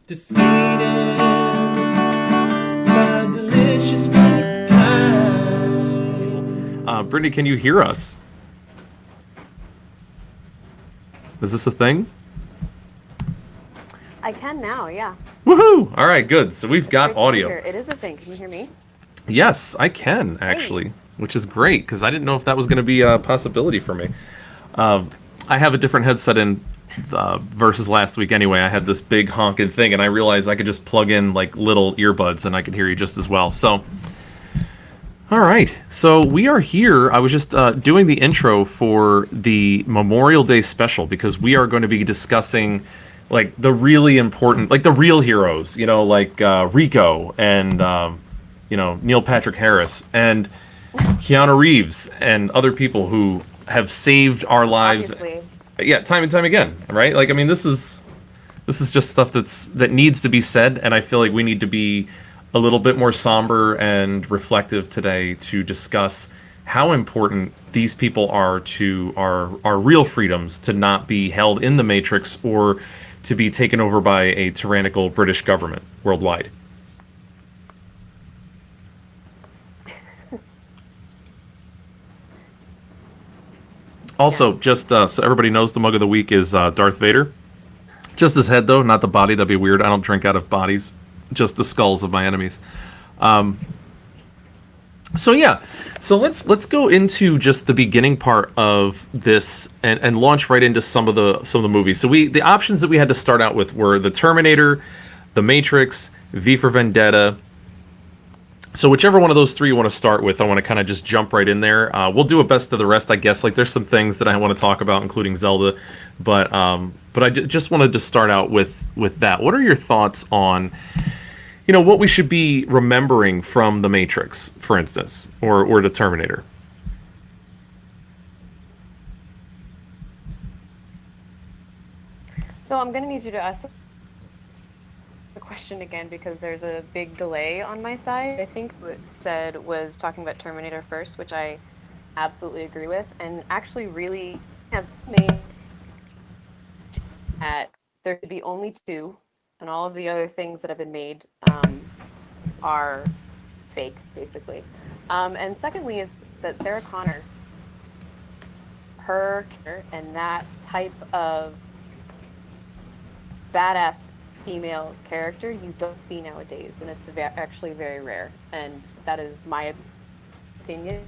Defeated by delicious fruit pie. Brittany, can you hear us? Is this a thing? I can now, yeah. Woohoo! All right, good. So we've It's got great to be audio. here. It is a thing. Can you hear me? Yes, I can Hey. actually, which is great because I didn't know if that was going to be a possibility for me. Um, I have a different headset in versus last week anyway. I had this big honking thing, and I realized I could just plug in like little earbuds, and I could hear you just as well. So, all right. So we are here. I was just doing the intro for the Memorial Day special because we are going to be discussing like the really important, like the real heroes. You know, like Rico and Neil Patrick Harris and Keanu Reeves and other people who have saved our lives. Obviously. Yeah, time and time again, right? Like, I mean, this is just stuff that needs to be said, and I feel like we need to be a little bit more somber and reflective today to discuss how important these people are to our real freedoms to not be held in the matrix or to be taken over by a tyrannical British government worldwide. Also, Yeah. just so everybody knows, the mug of the week is Darth Vader. Just his head, though, not the body. That'd be weird. I don't drink out of bodies, just the skulls of my enemies. Um, so yeah, so let's go into just the beginning part of this and launch right into some of the movies. So the options that we had to start out with were the Terminator, the Matrix, V for Vendetta. So whichever one of those three you want to start with, I want to kind of just jump right in there. We'll do a best of the rest, I guess. Like there's some things that I want to talk about, including Zelda, but just wanted to start out with that. What are your thoughts on, what we should be remembering from The Matrix, for instance, or the Terminator? So I'm going to need you to ask the question again because there's a big delay on my side. I think what said was talking about Terminator first, which I absolutely agree with, and actually really have made that there should be only two, and all of the other things that have been made are fake, basically. And secondly, is that Sarah Connor, her character, and that type of badass female character you don't see nowadays, and it's actually very rare. And that is my opinion.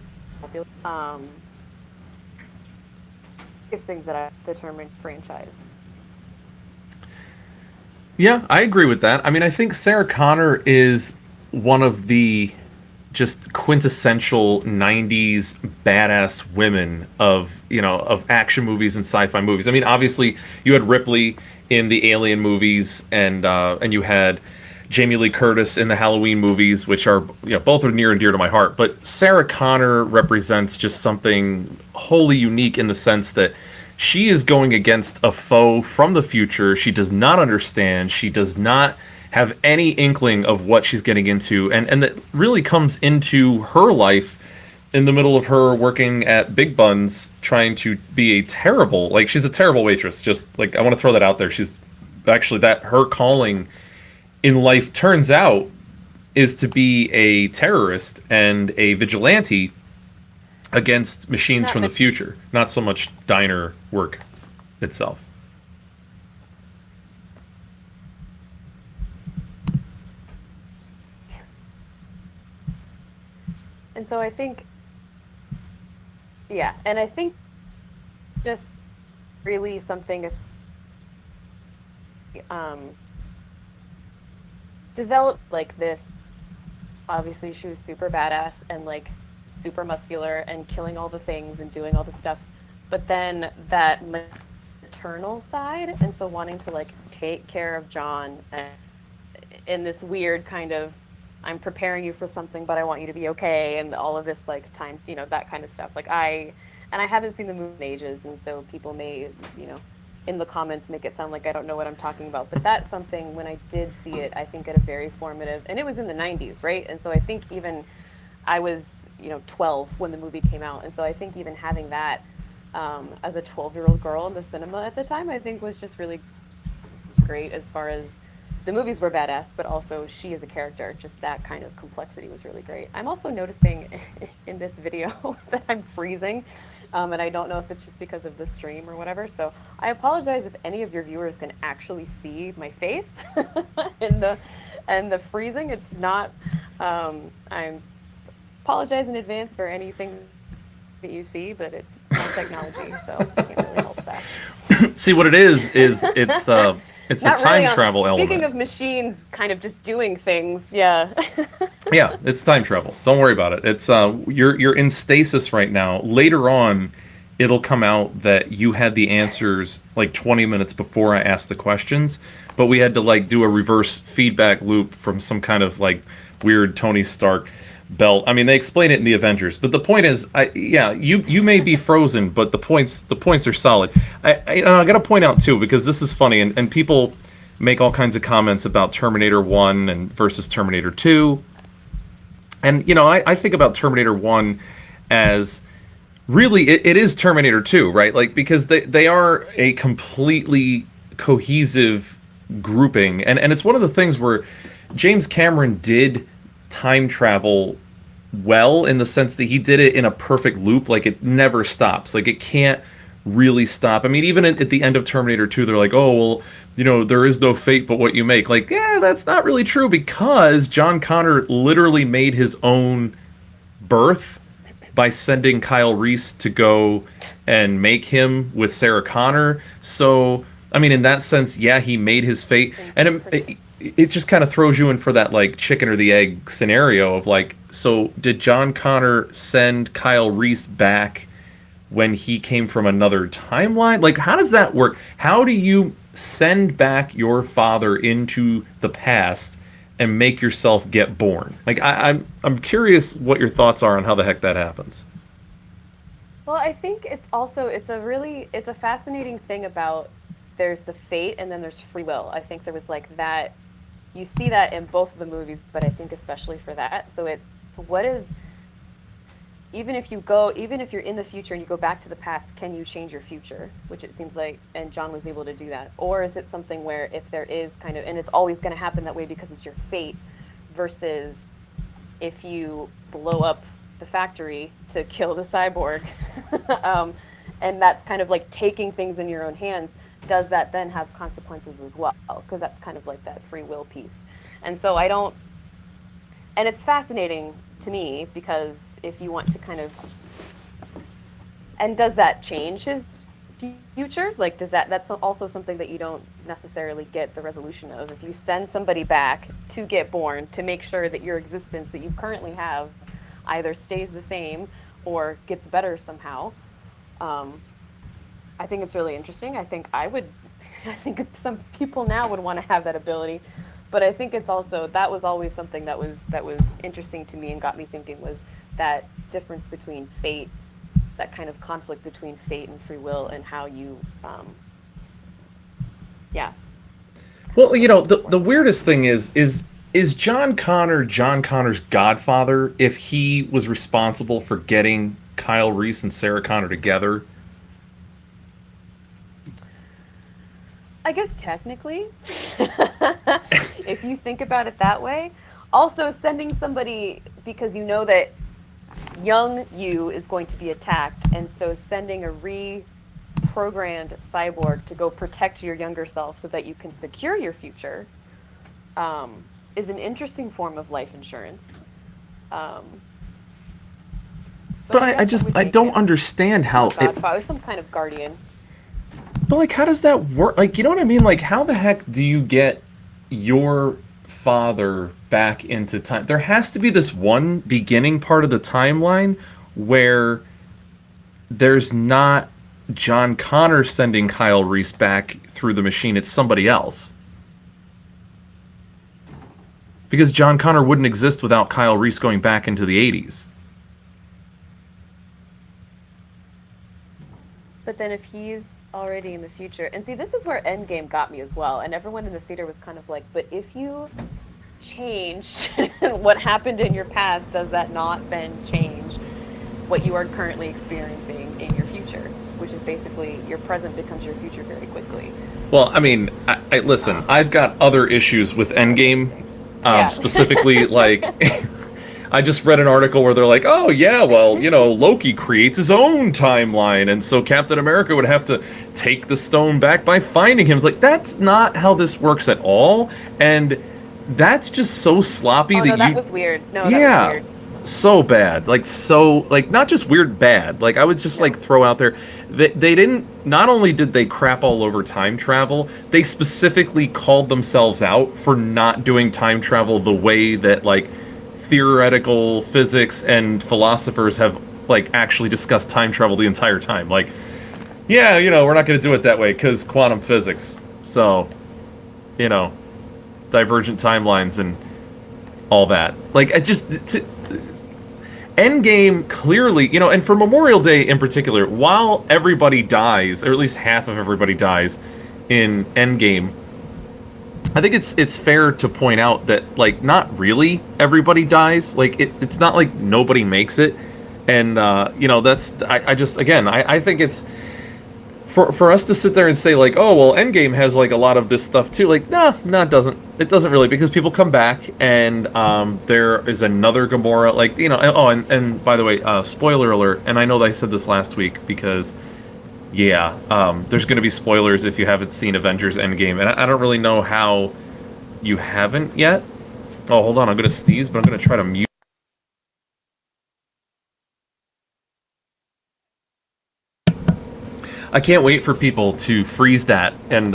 Biggest things that I determined franchise. Yeah, I agree with that. I mean, I think Sarah Connor is one of the just quintessential 90s badass women of action movies and sci-fi movies. I mean, obviously you had Ripley in the Alien movies and you had Jamie Lee Curtis in the Halloween movies, which are both are near and dear to my heart. But Sarah Connor represents just something wholly unique in the sense that she is going against a foe from the future. She does not understand. She does not have any inkling of what she's getting into, and that really comes into her life in the middle of her working at Big Buns, trying to be she's a terrible waitress. Just like I want to throw that out there. She's actually that her calling in life turns out is to be a terrorist and a vigilante against machines from the future, not so much diner work itself. And so I think, yeah, and I think just really something is um, developed like this. Obviously, she was super badass and like super muscular and killing all the things and doing all the stuff. But then that maternal side, and so wanting to like take care of John in this weird kind of I'm preparing you for something, but I want you to be okay, and all of this like time, that kind of stuff. Like I haven't seen the movie in ages, and so people may, in the comments make it sound like I don't know what I'm talking about. But that's something when I did see it, I think at a very formative, and it was in the 90s, right? And so I think even I was, 12 when the movie came out, and so I think even having that as a 12-year-old girl in the cinema at the time, I think was just really great as far as the movies were badass, but also she as a character, just that kind of complexity was really great. I'm also noticing in this video that I'm freezing, and I don't know if it's just because of the stream or whatever. So I apologize if any of your viewers can actually see my face in the freezing. It's not. I apologize in advance for anything that you see, but it's not technology, so I can't really help that. See, what it is it's the time really travel element. Speaking of machines kind of just doing things, yeah. Yeah, it's time travel. Don't worry about it. It's you're in stasis right now. Later on, it'll come out that you had the answers like 20 minutes before I asked the questions, but we had to like do a reverse feedback loop from some kind of like weird Tony Stark belt. I mean, they explain it in the Avengers, but the point is, you may be frozen, but the points are solid. I got to point out too, because this is funny, and people make all kinds of comments about Terminator 1 and versus Terminator 2. And, you know, I think about Terminator 1 as really, it is Terminator 2, right? Like, because they are a completely cohesive grouping. And it's one of the things where James Cameron did time travel well, in the sense that he did it in a perfect loop. Like, it never stops. Like, it can't really stop. I mean, even at the end of Terminator 2, they're like, oh, well, you know, there is no fate but what you make. Like, yeah, that's not really true, because John Connor literally made his own birth by sending Kyle Reese to go and make him with Sarah Connor. So, I mean, in that sense, yeah, he made his fate. And it just kind of throws you in for that, like, chicken or the egg scenario of, like, so did John Connor send Kyle Reese back when he came from another timeline? Like, how does that work? How do you send back your father into the past and make yourself get born? Like, I'm curious what your thoughts are on how the heck that happens. Well, I think it's a fascinating thing about, there's the fate and then there's free will. I think there was like that, you see that in both of the movies, but I think especially for that. So it's what is, even if you're in the future and you go back to the past, can you change your future? Which it seems like, and John was able to do that. Or is it something where if there is kind of, and it's always going to happen that way because it's your fate, versus if you blow up the factory to kill the cyborg, and that's kind of like taking things in your own hands, does that then have consequences as well? Because that's kind of like that free will piece. And so and it's fascinating to me, because if you want to kind of, and does that change his future? Like, that's also something that you don't necessarily get the resolution of. If you send somebody back to get born, to make sure that your existence that you currently have either stays the same or gets better somehow, I think it's really interesting. I think some people now would want to have that ability, but I think it's also, that was always something that was interesting to me and got me thinking, was that difference between fate, that kind of conflict between fate and free will, and how you, Well, you know, the weirdest thing is John Connor's godfather if he was responsible for getting Kyle Reese and Sarah Connor together? I guess technically, if you think about it that way. Also, sending somebody, because you know that young you is going to be attacked, and so sending a reprogrammed cyborg to go protect your younger self so that you can secure your future, is an interesting form of life insurance. But I don't understand how Godfather, some kind of guardian. But, like, how does that work? Like, you know what I mean? Like, how the heck do you get your father back into time? There has to be this one beginning part of the timeline where there's not John Connor sending Kyle Reese back through the machine. It's somebody else. Because John Connor wouldn't exist without Kyle Reese going back into the 80s. But then if he's already in the future, and see, this is where Endgame got me as well, and everyone in the theater was kind of like, but if you changed what happened in your past, does that not then change what you are currently experiencing in your future? which is basically your present becomes your future very quickly. Well, I mean, listen, I've got other issues with Endgame, Yeah. specifically, like, I just read an article where they're like, oh, yeah, well, Loki creates his own timeline, and so Captain America would have to take the stone back by finding him. It's like, that's not how this works at all, and that's just so sloppy that was weird. No, yeah, that was weird. so bad. Like, not just weird, bad. Like, I would just, like, throw out there, they didn't, not only did they crap all over time travel, they specifically called themselves out for not doing time travel the way that, like, theoretical physics and philosophers have, like, actually discussed time travel the entire time. Like, yeah, we're not going to do it that way because quantum physics. So, divergent timelines and all that. Like, Endgame clearly, and for Memorial Day in particular, while everybody dies, or at least half of everybody dies in Endgame, I think it's fair to point out that, like, not really everybody dies. Like, it's not like nobody makes it. And, that's, I think it's, for us to sit there and say, like, oh, well, Endgame has, like, a lot of this stuff too. Like, no, it doesn't. It doesn't really, because people come back, and there is another Gamora, like, and by the way, spoiler alert, and I know that I said this last week, because, yeah, there's going to be spoilers if you haven't seen Avengers Endgame, and I don't really know how you haven't yet. Oh, hold on, I'm going to sneeze, but I'm going to try to mute. I can't wait for people to freeze that and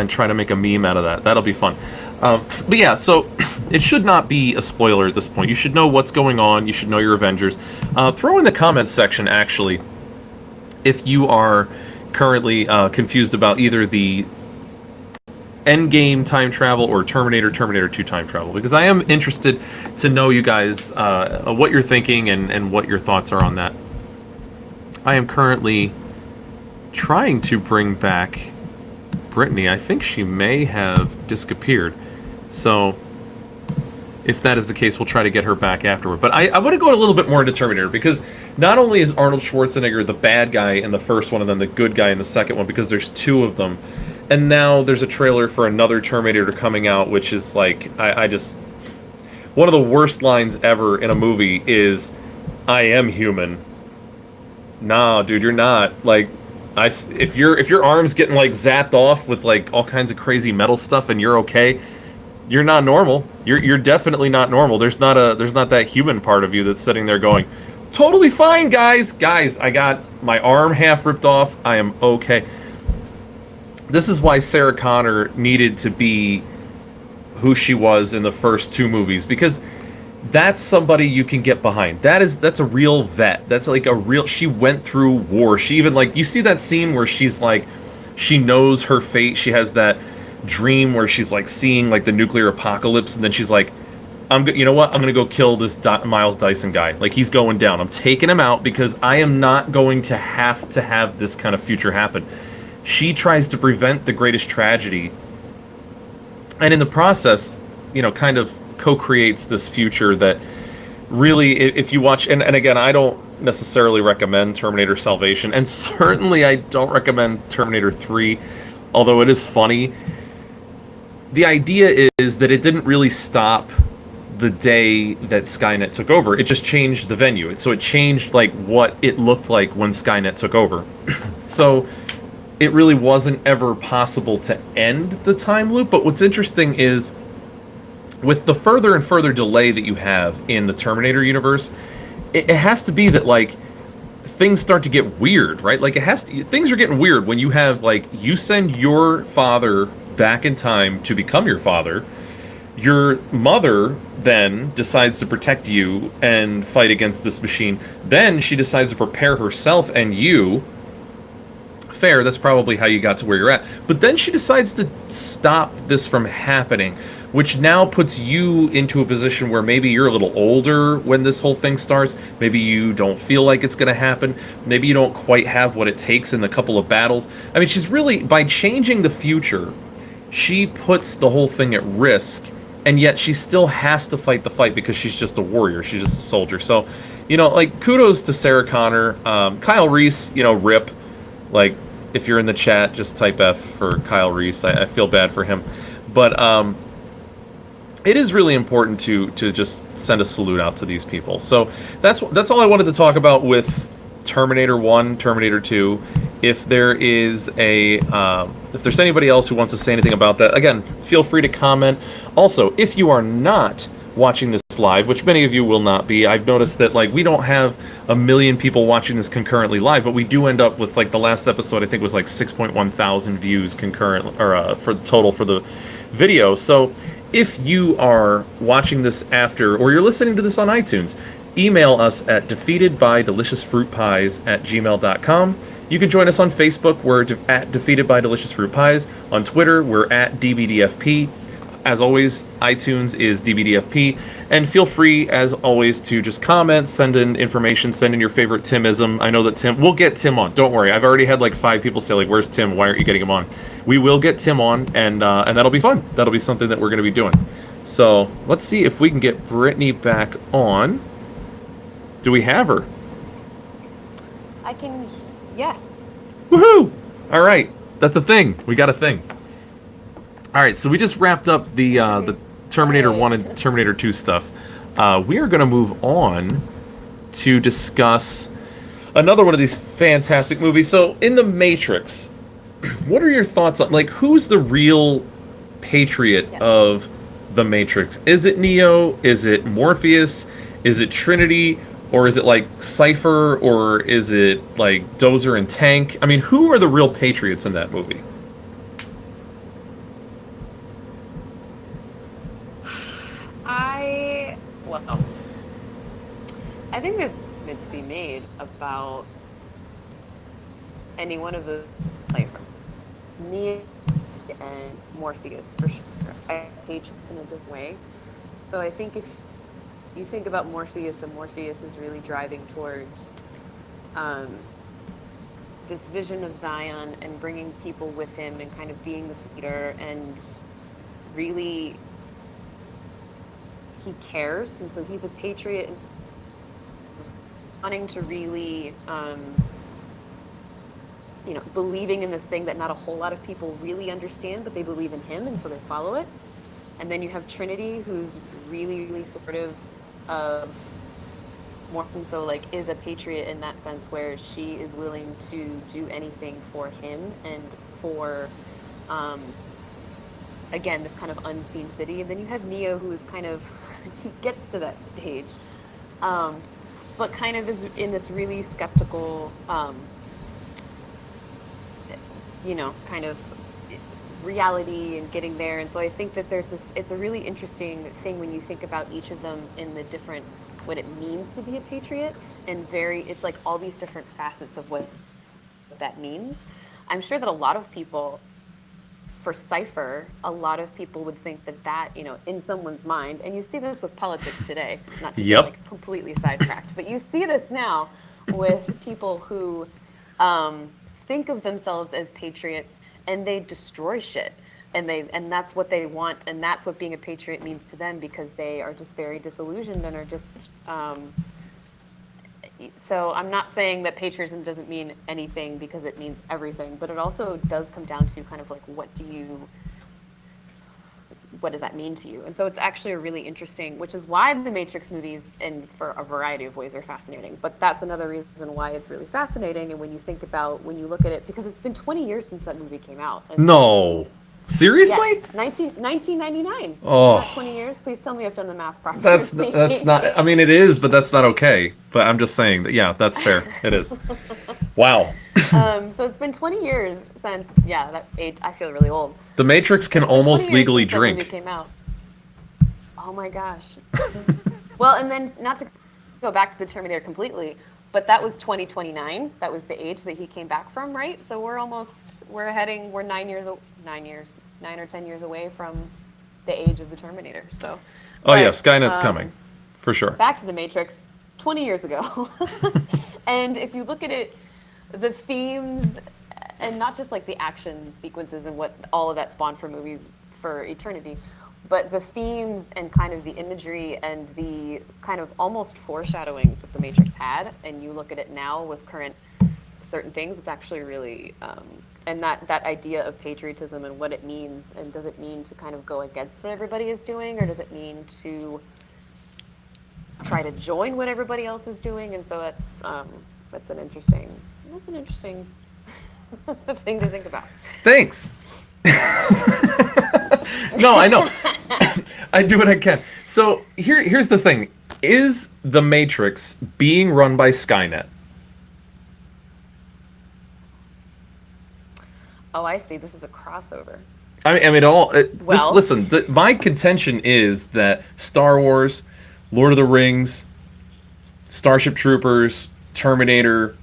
try to make a meme out of that. That'll be fun. But yeah, so it should not be a spoiler at this point. You should know what's going on. You should know your Avengers. Throw in the comments section, actually, if you are currently confused about either the Endgame time travel or Terminator 2 time travel, because I am interested to know you guys, what you're thinking and what your thoughts are on that. I am currently trying to bring back Brittany. I think she may have disappeared. So if that is the case, we'll try to get her back afterward. But I want to go a little bit more into Terminator, because not only is Arnold Schwarzenegger the bad guy in the first one and then the good guy in the second one, because there's two of them, and now there's a trailer for another Terminator coming out, which is like, I just, one of the worst lines ever in a movie is, I am human. Nah, dude, you're not. Like, if your arm's getting, like, zapped off with, like, all kinds of crazy metal stuff and you're okay, you're not normal. You're definitely not normal. There's not that human part of you that's sitting there going, totally fine, guys, I got my arm half ripped off, I am okay. This is why Sarah Connor needed to be who she was in the first two movies, because that's somebody you can get behind. That's a real vet. That's like a real, she went through war. She even, like, you see that scene where she's like, she knows her fate. She has that dream where she's like seeing, like, the nuclear apocalypse, and then she's like, you know what? I'm gonna go kill this Miles Dyson guy. Like, he's going down. I'm taking him out because I am not going to have this kind of future happen. She tries to prevent the greatest tragedy, and in the process, kind of co-creates this future that really, if you watch, and again, I don't necessarily recommend Terminator Salvation, and certainly I don't recommend Terminator 3, although it is funny. The idea is that it didn't really stop the day that Skynet took over. It just changed the venue. So it changed, like, what it looked like when Skynet took over. So it really wasn't ever possible to end the time loop. But what's interesting is, with the further and further delay that you have in the Terminator universe, it has to be that, like, things start to get weird, right? Like, things are getting weird when you have, like, you send your father back in time to become your father. Your mother then decides to protect you and fight against this machine. Then she decides to prepare herself and you. Fair, that's probably how you got to where you're at. But then she decides to stop this from happening, which now puts you into a position where maybe you're a little older when this whole thing starts. Maybe you don't feel like it's going to happen. Maybe you don't quite have what it takes in a couple of battles. I mean, she's really, by changing the future, she puts the whole thing at risk, and yet she still has to fight the fight because she's just a warrior. She's just a soldier. So, like, kudos to Sarah Connor. Kyle Reese, rip. Like, if you're in the chat, just type F for Kyle Reese. I feel bad for him. But it is really important to just send a salute out to these people. So that's all I wanted to talk about with Terminator 1, Terminator 2. If there is if there's anybody else who wants to say anything about that, again, feel free to comment. Also, if you are not watching this live, which many of you will not be, I've noticed that like we don't have a million people watching this concurrently live, but we do end up with like the last episode I think was like 6.1 thousand views concurrent or for total for the video. So if you are watching this after, or you're listening to this on iTunes, email us at defeatedbydeliciousfruitpies@gmail.com. You can join us on Facebook. We're at Defeated by Delicious Fruit Pies. On Twitter, we're at DBDFP. As always, iTunes is DBDFP. And feel free, as always, to just comment, send in information, send in your favorite Timism. I know that we'll get Tim on. Don't worry. I've already had like 5 people say, like, where's Tim? Why aren't you getting him on? We will get Tim on, and that'll be fun. That'll be something that we're going to be doing. So let's see if we can get Brittany back on. Do we have her? I can, yes. Woohoo! All right, that's a thing. We got a thing. All right, so we just wrapped up the Terminator 1 and Terminator 2 stuff. We are going to move on to discuss another one of these fantastic movies. So, in The Matrix, what are your thoughts on, like, who's the real patriot of The Matrix? Is it Neo? Is it Morpheus? Is it Trinity? Or is it, like, Cypher? Or is it, like, Dozer and Tank? I mean, who are the real patriots in that movie? I think there's it to be made about any one of the Cypher, Neo and Morpheus for sure. I hate in a different way. So I think if you think about Morpheus, and Morpheus is really driving towards this vision of Zion and bringing people with him and kind of being this leader, and really he cares, and so he's a patriot, wanting to really believing in this thing that not a whole lot of people really understand, but they believe in him, and so they follow it. And then you have Trinity, who's really, really sort of more, and so like is a patriot in that sense, where she is willing to do anything for him and for again, this kind of unseen city. And then you have Neo, who is kind of he gets to that stage, but kind of is in this really skeptical kind of reality and getting there. And so I think that there's this, it's a really interesting thing when you think about each of them in the different, what it means to be a patriot, and it's like all these different facets of what that means. I'm sure that a lot of people, for Cypher, a lot of people would think that in someone's mind, and you see this with politics today, not to be like completely sidetracked, but you see this now with people who think of themselves as patriots, and they destroy shit, and that's what they want, and that's what being a patriot means to them, because they are just very disillusioned and are just so I'm not saying that patriotism doesn't mean anything, because it means everything, but it also does come down to kind of like what does that mean to you? And so it's actually a really interesting, which is why the Matrix movies, and for a variety of ways, are fascinating. But that's another reason why it's really fascinating. And when you look at it, because it's been 20 years since that movie came out. And no. Seriously? Yes, 1999. Oh. Not 20 years. Please tell me I've done the math properly. That's not, I mean, it is, but that's not okay. But I'm just saying that, yeah, that's fair. It is. Wow. So it's been 20 years since, that age, I feel really old. The Matrix can almost legally drink. That movie came out. Oh my gosh. Well, and then not to go back to the Terminator completely, but that was 2029. That was the age that he came back from, right? So we're 9 or 10 years away from the age of the Terminator. So. Skynet's coming, for sure. Back to the Matrix, 20 years ago. And if you look at it, the themes, and not just like the action sequences and what all of that spawned for movies for eternity, but the themes and kind of the imagery and the kind of almost foreshadowing that the Matrix had, and you look at it now with current certain things, it's actually really, and that idea of patriotism and what it means, and does it mean to kind of go against what everybody is doing, or does it mean to try to join what everybody else is doing? And so that's an interesting thing to think about. Thanks. No, I know. I do what I can. So here's the thing. Is the Matrix being run by Skynet? Oh, I see. This is a crossover. I mean, listen, my contention is that Star Wars, Lord of the Rings, Starship Troopers, Terminator,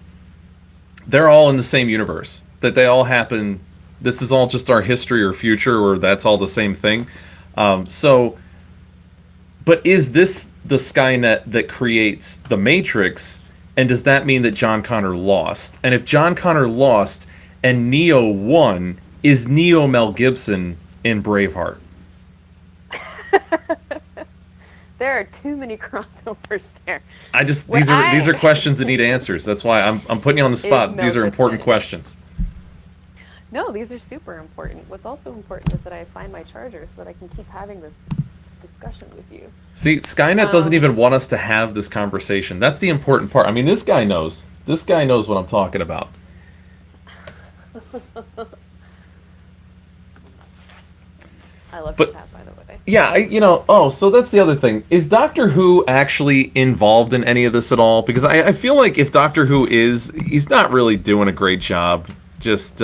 they're all in the same universe. That they all happen. This is all just our history or future, or that's all the same thing. But is this the Skynet that creates the Matrix? And does that mean that John Connor lost? And if John Connor lost and Neo won, is Neo Mel Gibson in Braveheart? There are too many crossovers there. These are questions that need answers. That's why I'm putting you on the spot. These are important questions. No, these are super important. What's also important is that I find my charger so that I can keep having this discussion with you. See, Skynet doesn't even want us to have this conversation. That's the important part. I mean, this guy knows. This guy knows what I'm talking about. I love this hat, by the way. Yeah, so that's the other thing. Is Doctor Who actually involved in any of this at all? Because I feel like if Doctor Who is, he's not really doing a great job. Just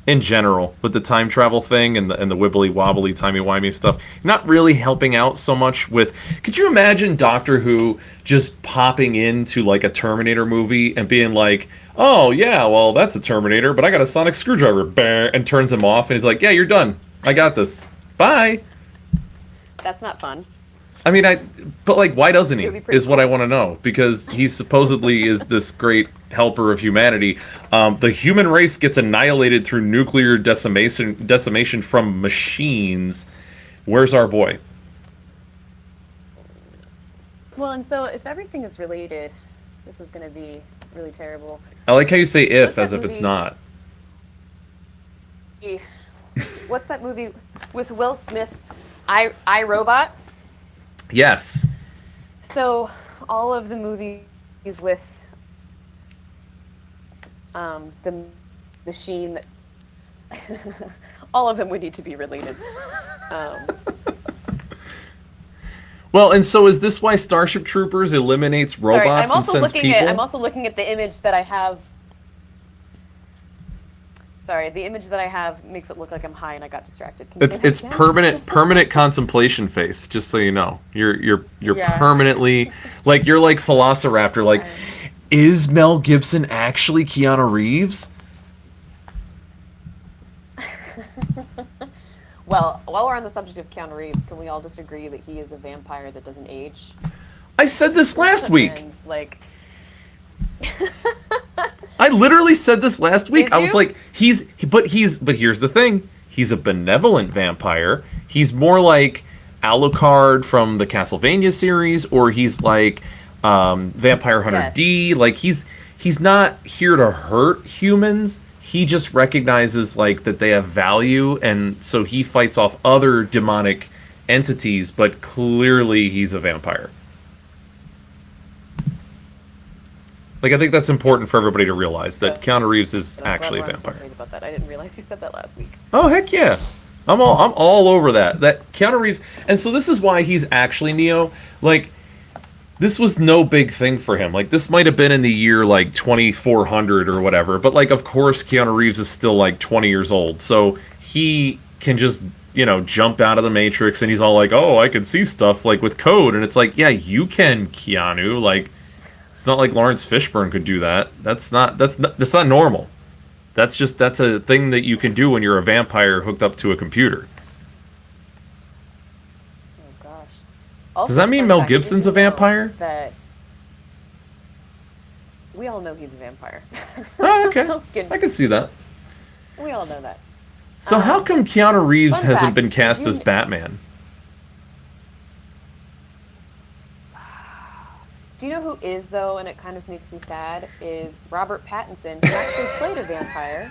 in general with the time travel thing and the wibbly wobbly timey wimey stuff, not really helping out so much with. Could you imagine Doctor Who just popping into like a Terminator movie and being like, "Oh yeah, well that's a Terminator, but I got a sonic screwdriver," and turns him off, and he's like, "Yeah, you're done. I got this. Bye." That's not fun. I mean, but like, why doesn't he? Is what cool. I want to know, because he supposedly is this great helper of humanity. The human race gets annihilated through nuclear decimation from machines. Where's our boy? Well, and so if everything is related, this is going to be really terrible. I like how you say "if" as if it's not. What's that movie with Will Smith? I, Robot? Yes. So all of the movies with the machine, that all of them would need to be related. Well, and so is this why Starship Troopers eliminates robots and sends people? I'm also looking at the image that I have. Sorry, the image that I have makes it look like I'm high, and I got distracted. It's permanent contemplation face. Just so you know, you're permanently like you're like Velociraptor. Like, is Mel Gibson actually Keanu Reeves? Well, while we're on the subject of Keanu Reeves, can we all just agree that he is a vampire that doesn't age? I said this last week. And, like. I literally said this last week. Did I was you? like, but here's the thing. He's a benevolent vampire. He's more like Alucard from the Castlevania series, or he's like Vampire Hunter Yes. D. Like he's not here to hurt humans. He just recognizes like that they have value, and so he fights off other demonic entities, but clearly he's a vampire. Like, I think that's important for everybody to realize that Keanu Reeves is actually a vampire. About that. I didn't realize you said that last week. Oh heck yeah, I'm all over that. That Keanu Reeves, and so this is why he's actually Neo. Like, this was no big thing for him. Like, this might have been in the year like 2400 or whatever, but like, of course, Keanu Reeves is still like 20 years old, so he can just jump out of the Matrix, and he's all like, "Oh, I can see stuff like with code," and it's like, yeah, you can, Keanu. Like. It's not like Lawrence Fishburne could do that. That's not normal. That's a thing that you can do when you're a vampire hooked up to a computer. Oh gosh. Also, Does that mean Mel Gibson's a vampire? That we all know he's a vampire. Oh, okay. I can see that. We all know that. So how come Keanu Reeves fun hasn't fact, been cast as Batman? Do you know who is, though, and it kind of makes me sad, is Robert Pattinson, who actually played a vampire.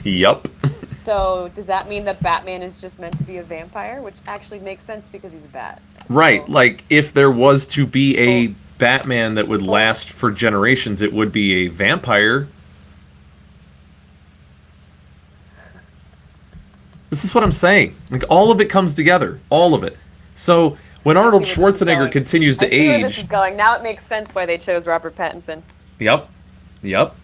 Yup. So does that mean that Batman is just meant to be a vampire? Which actually makes sense because he's a bat. Right. So, Like, if there was to be a Batman that would last for generations, it would be a vampire. This is what I'm saying. Like, all of it comes together. All of it. So when Arnold Schwarzenegger continues to I see where this is age... going. Now it makes sense why they chose Robert Pattinson. Yep. Yep.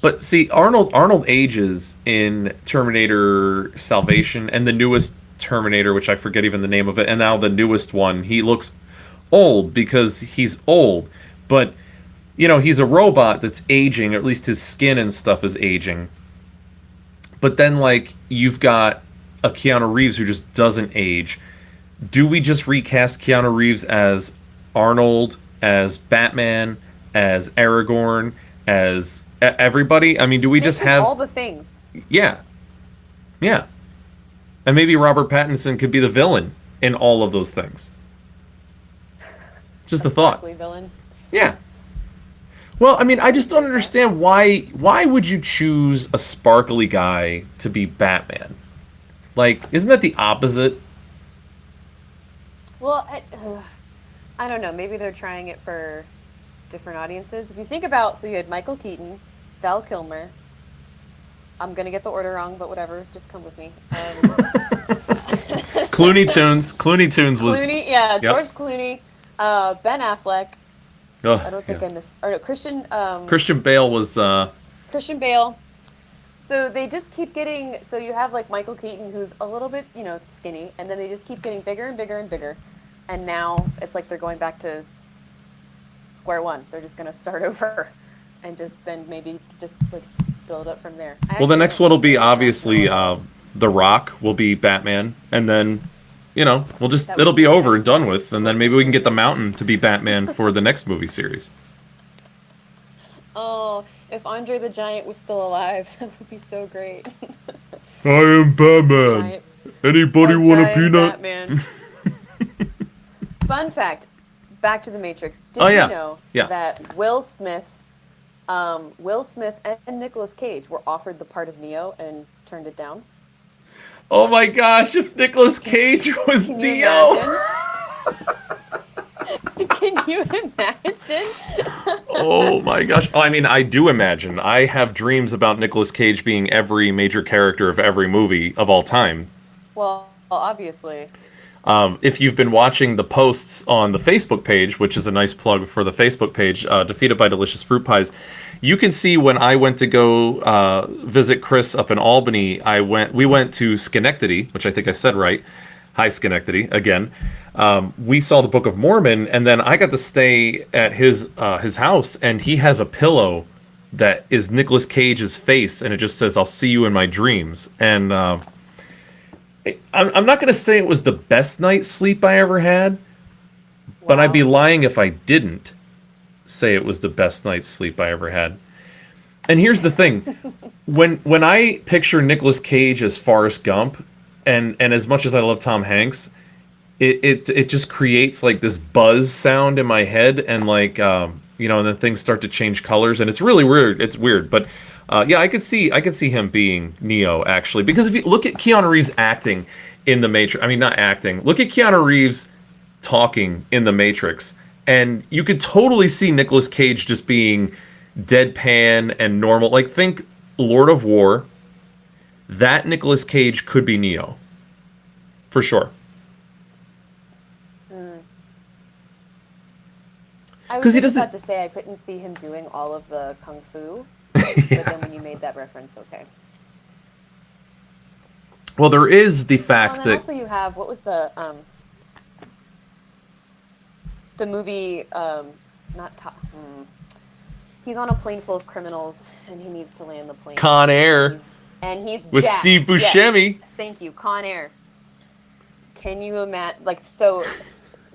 But see, Arnold ages in Terminator Salvation and the newest Terminator, which I forget even the name of it, and now the newest one. He looks old because he's old. But, you know, he's a robot that's aging, or at least his skin and stuff is aging. But then, like, you've got a Keanu Reeves who just doesn't age. Do we just recast Keanu Reeves as Arnold, as Batman, as Aragorn, as everybody? I mean, do we just have all the things? Yeah. Yeah. And maybe Robert Pattinson could be the villain in all of those things. Just a thought. Villain. Yeah. Well, I mean, I just don't understand why would you choose a sparkly guy to be Batman? Like, isn't that the opposite? Well, I don't know. Maybe they're trying it for different audiences. If you think about, so you had Michael Keaton, Val Kilmer. I'm going to get the order wrong, but whatever. Just come with me. Clooney Tunes was... Clooney, yeah. George Clooney, Ben Affleck. Oh, I don't think I missed... Or no, Christian... Christian Bale was... Christian Bale. So they just keep getting... So you have, like, Michael Keaton, who's a little bit, you know, skinny, and then they just keep getting bigger and bigger and bigger. And now it's like they're going back to square one. They're just going to start over and just then maybe just, like, build up from there. Well, the next one will be, obviously, The Rock will be Batman, and then... You know, it'll be over and done with, and then maybe we can get the Mountain to be Batman for the next movie series. Oh, if Andre the Giant was still alive, that would be so great. I am Batman. Anybody want a peanut? Batman. Fun fact, back to the Matrix. Did you know that Will Smith and Nicolas Cage were offered the part of Neo and turned it down? Oh my gosh, if Nicolas Cage was Neo! Can you imagine? Oh my gosh. Oh, I mean, I do imagine. I have dreams about Nicolas Cage being every major character of every movie of all time. Well, obviously. If you've been watching the posts on the Facebook page, which is a nice plug for the Facebook page, Defeated by Delicious Fruit Pies, you can see when I went to go visit Chris up in Albany, we went to Schenectady, which I think I said right. Hi, Schenectady, again. We saw the Book of Mormon, and then I got to stay at his house, and he has a pillow that is Nicolas Cage's face, and it just says, "I'll see you in my dreams." And I'm not going to say it was the best night's sleep I ever had, but I'd be lying if I didn't say it was the best night's sleep I ever had. And here's the thing. When I picture Nicolas Cage as Forrest Gump, and as much as I love Tom Hanks, it just creates like this buzz sound in my head, and like you know, and then things start to change colors, and it's really weird. It's weird, but yeah, I could see him being Neo, actually, because if you look at Keanu Reeves acting in The Matrix, I mean, not acting, look at Keanu Reeves talking in The Matrix, and you could totally see Nicolas Cage just being deadpan and normal. Like, think Lord of War. That Nicolas Cage could be Neo, for sure. I was just about to say I couldn't see him doing all of the kung fu, but then when you made that reference, okay. Well, there is the fact that also you have, what was the movie, he's on a plane full of criminals and he needs to land the plane. Con Air. And he's with jacked. Steve Buscemi. Yes, thank you, Con Air. Can you imagine, like, so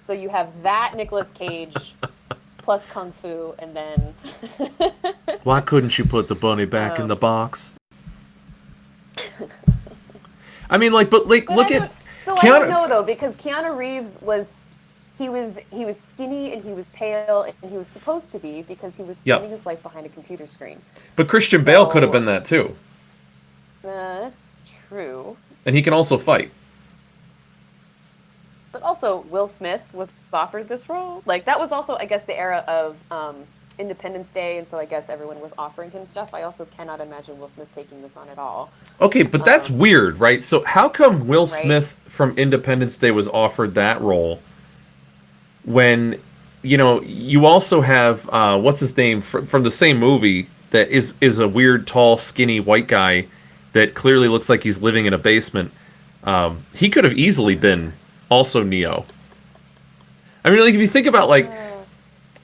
you have that Nicolas Cage plus kung fu, and then why couldn't you put the bunny back in the box? I mean, like, but look at. So I don't know though, because Keanu Reeves was he was skinny and he was pale and he was supposed to be because he was Yep. spending his life behind a computer screen. But Christian Bale could have been that too. That's true. And he can also fight. But also, Will Smith was offered this role. Like, that was also, I guess, the era of Independence Day, and so I guess everyone was offering him stuff. I also cannot imagine Will Smith taking this on at all. Okay, but that's weird, right? So how come Will Right. Smith from Independence Day was offered that role when, you know, you also have, what's his name, from the same movie that is a weird, tall, skinny white guy that clearly looks like he's living in a basement. He could have easily been also Neo. I mean, like, if you think about, like,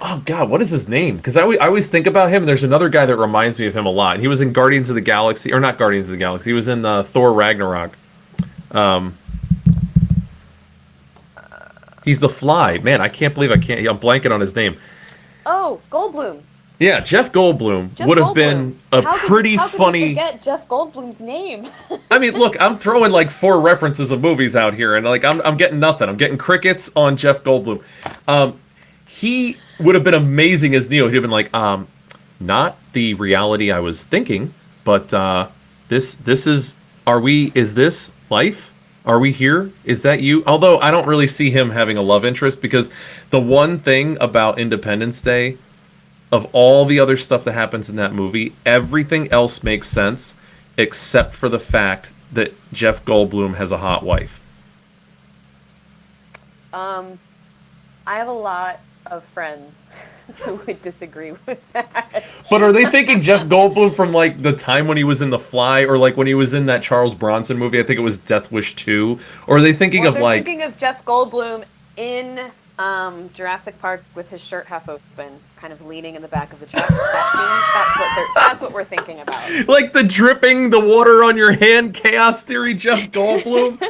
oh god, what is his name? Because I always think about him, and there's another guy that reminds me of him a lot. He was in Guardians of the Galaxy, or not Guardians of the Galaxy, he was in Thor Ragnarok. He's the Fly. Man, I can't believe I'm blanking on his name. Oh, Goldblum. Yeah, Jeff Goldblum would have been a pretty how funny... Could you forget Jeff Goldblum's name? I mean, look, I'm throwing like 4 references of movies out here, and like I'm getting nothing. I'm getting crickets on Jeff Goldblum. He would have been amazing as Neo. He'd have been like, not the reality I was thinking, but this is... Is this life? Are we here? Is that you? Although I don't really see him having a love interest, because the one thing about Independence Day, of all the other stuff that happens in that movie, everything else makes sense except for the fact that Jeff Goldblum has a hot wife. I have a lot of friends who would disagree with that. But are they thinking Jeff Goldblum from like the time when he was in The Fly, or like when he was in that Charles Bronson movie? I think it was Death Wish 2. Or are they thinking of like... thinking of Jeff Goldblum in Jurassic Park with his shirt half open, kind of leaning in the back of the truck. That's what we're thinking about. Like the dripping the water on your hand chaos theory Jeff Goldblum.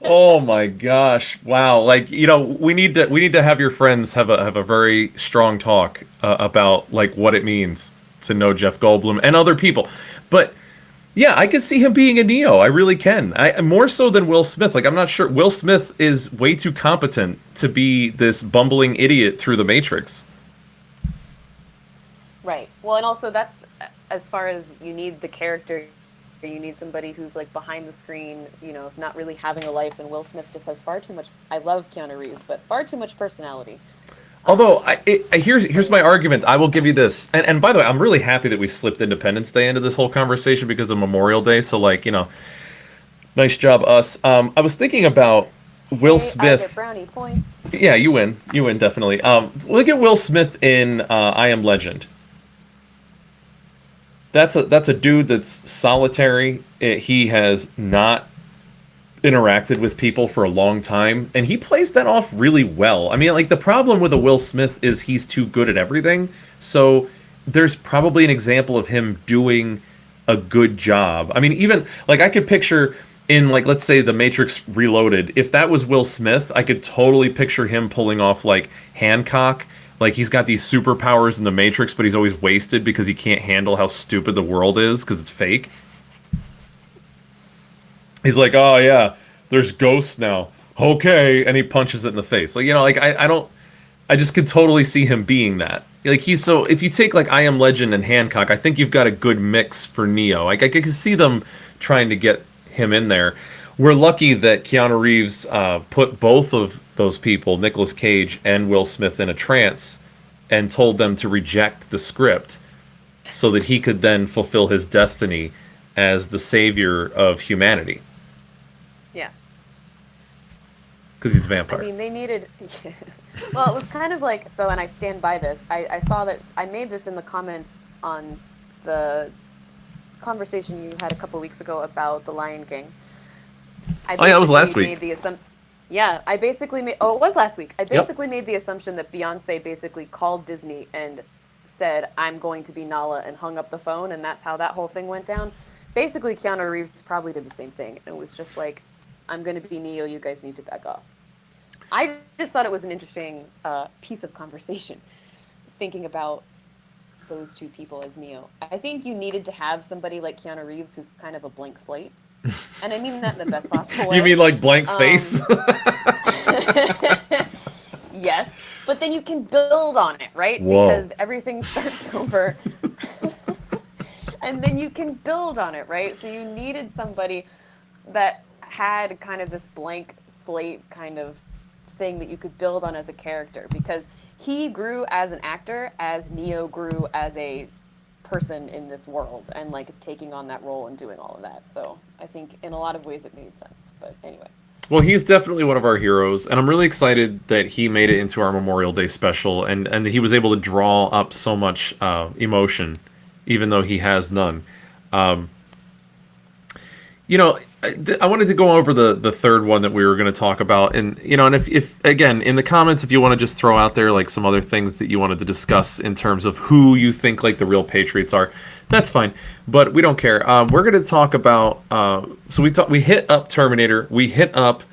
Oh my gosh. Wow. Like, you know, we need to have your friends have a very strong talk about like what it means to know Jeff Goldblum and other people. But yeah, I can see him being a Neo. I really can. More so than Will Smith. Like, I'm not sure. Will Smith is way too competent to be this bumbling idiot through the Matrix. Right. Well, and also that's as far as you need the character. You need somebody who's like behind the screen, you know, not really having a life. And Will Smith just has far too much. I love Keanu Reeves, but far too much personality. Although, here's my argument. I will give you this. And by the way, I'm really happy that we slipped Independence Day into this whole conversation because of Memorial Day. So, like, you know, nice job, us. I was thinking about Will Smith. I get brownie points. Yeah, you win. You win, definitely. Look at Will Smith in I Am Legend. That's a dude that's solitary. He has not interacted with people for a long time, and he plays that off really well. I mean, like, the problem with a Will Smith is he's too good at everything, so there's probably an example of him doing a good job. I mean, even, like, I could picture in, like, let's say The Matrix Reloaded, if that was Will Smith, I could totally picture him pulling off, like, Hancock. Like, he's got these superpowers in The Matrix, but he's always wasted because he can't handle how stupid the world is because it's fake. He's like, oh yeah, there's ghosts now. Okay, and he punches it in the face. Like, you know, like I just could totally see him being that. Like, he's so, if you take like I Am Legend and Hancock, I think you've got a good mix for Neo. Like, I can see them trying to get him in there. We're lucky that Keanu Reeves put both of those people, Nicolas Cage and Will Smith, in a trance and told them to reject the script so that he could then fulfill his destiny as the savior of humanity. Yeah. Because he's a vampire. I mean, they needed... Well, it was kind of like... So, and I stand by this. I saw that... I made this in the comments on the conversation you had a couple weeks ago about The Lion King. Oh, yeah, it was last week. Yeah, I basically made... Oh, it was last week. I basically made the assumption that Beyonce basically called Disney and said, I'm going to be Nala, and hung up the phone, and that's how that whole thing went down. Basically, Keanu Reeves probably did the same thing. It was just like, I'm going to be Neo, you guys need to back off. I just thought it was an interesting piece of conversation, thinking about those two people as Neo. I think you needed to have somebody like Keanu Reeves who's kind of a blank slate. And I mean that in the best possible way. You mean like blank face? Yes, then you can build on it, right? Whoa. Because everything starts over. And then you can build on it, right? So you needed somebody that had kind of this blank slate kind of thing that you could build on as a character, because he grew as an actor as Neo grew as a person in this world, and like taking on that role and doing all of that. So I think in a lot of ways it made sense. But anyway. Well, he's definitely one of our heroes, and I'm really excited that he made it into our Memorial Day special, and he was able to draw up so much emotion, even though he has none. You know, I wanted to go over the third one that we were going to talk about, and you know, and if again in the comments, if you want to just throw out there like some other things that you wanted to discuss in terms of who you think like the real Patriots are, that's fine. But we don't care. We're going to talk about. So we hit up Terminator, we hit up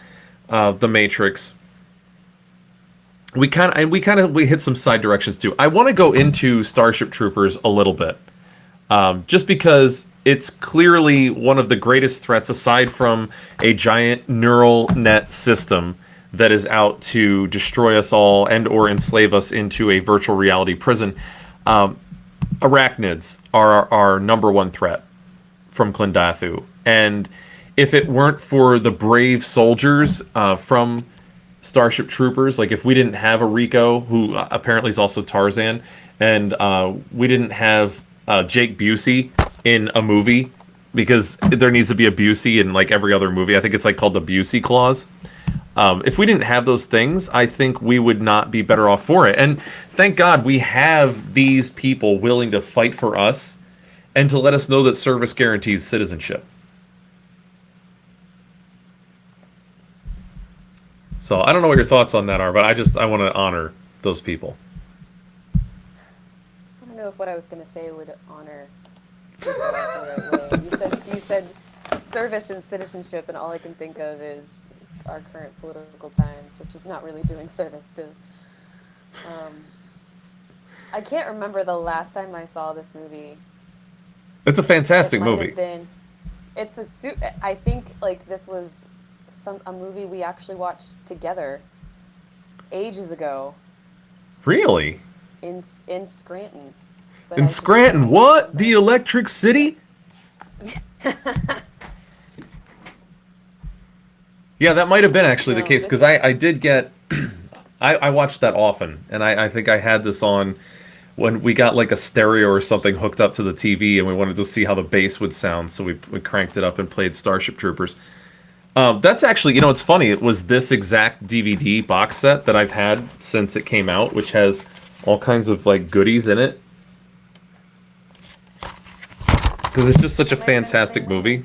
the Matrix. We hit some side directions too. I want to go into Starship Troopers a little bit, just because it's clearly one of the greatest threats, aside from a giant neural net system that is out to destroy us all and or enslave us into a virtual reality prison. Arachnids are our number one threat from Klendathu. And if it weren't for the brave soldiers from Starship Troopers, like if we didn't have a Rico, who apparently is also Tarzan, and we didn't have Jake Busey in a movie, because there needs to be a Busey in like every other movie. I think it's like called the Busey clause. If we didn't have those things, I think we would not be better off for it. And thank God we have these people willing to fight for us and to let us know that service guarantees citizenship. So I don't know what your thoughts on that are, but I want to honor those people. I don't know if what I was going to say would honor people the right way. You said service and citizenship, and all I can think of is our current political times, which is not really doing service to. I can't remember the last time I saw this movie. It's a fantastic movie. I think like this was a movie we actually watched together ages ago. Really? In Scranton. But in Scranton, what? The Electric City? Yeah, that might have been actually the case, because I did get... I watched that often, and I think I had this on when we got like a stereo or something hooked up to the TV, and we wanted to see how the bass would sound, so we cranked it up and played Starship Troopers. That's actually, you know, it's funny, it was this exact DVD box set that I've had since it came out, which has all kinds of like goodies in it. Because it's just such a fantastic movie.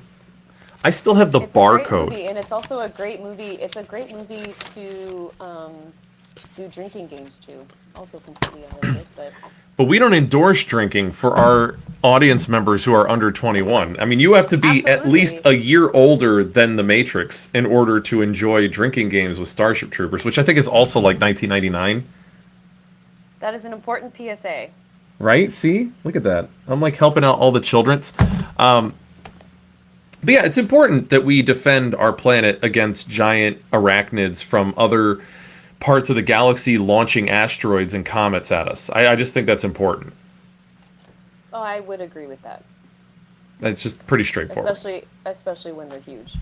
I still have the barcode. And it's also a great movie. It's a great movie to do drinking games to. Also completely unrelated, but we don't endorse drinking for our audience members who are under 21. I mean, you have to be at least a year older than The Matrix in order to enjoy drinking games with Starship Troopers, which I think is also like 1999. That is an important PSA. Right? See? Look at that. I'm like helping out all the childrens. But yeah, it's important that we defend our planet against giant arachnids from other parts of the galaxy launching asteroids and comets at us. I just think that's important. Oh, I would agree with that. It's just pretty straightforward. Especially when they're huge.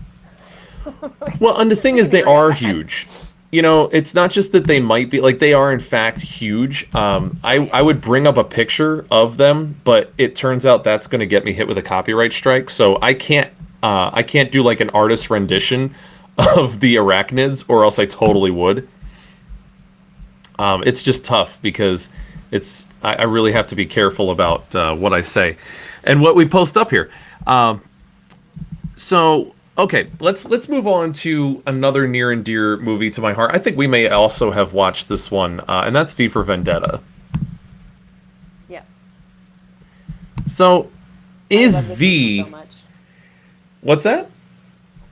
Well, and the thing is, they are huge. You know, it's not just that they might be, like, they are in fact huge. I would bring up a picture of them, but it turns out that's going to get me hit with a copyright strike, so I can't do like an artist rendition of the arachnids, or else I totally would. It's just tough because I really have to be careful about what I say and what we post up here. So okay, let's move on to another near and dear movie to my heart. I think we may also have watched this one, and that's V for Vendetta. Yeah. So is V? So much. What's that?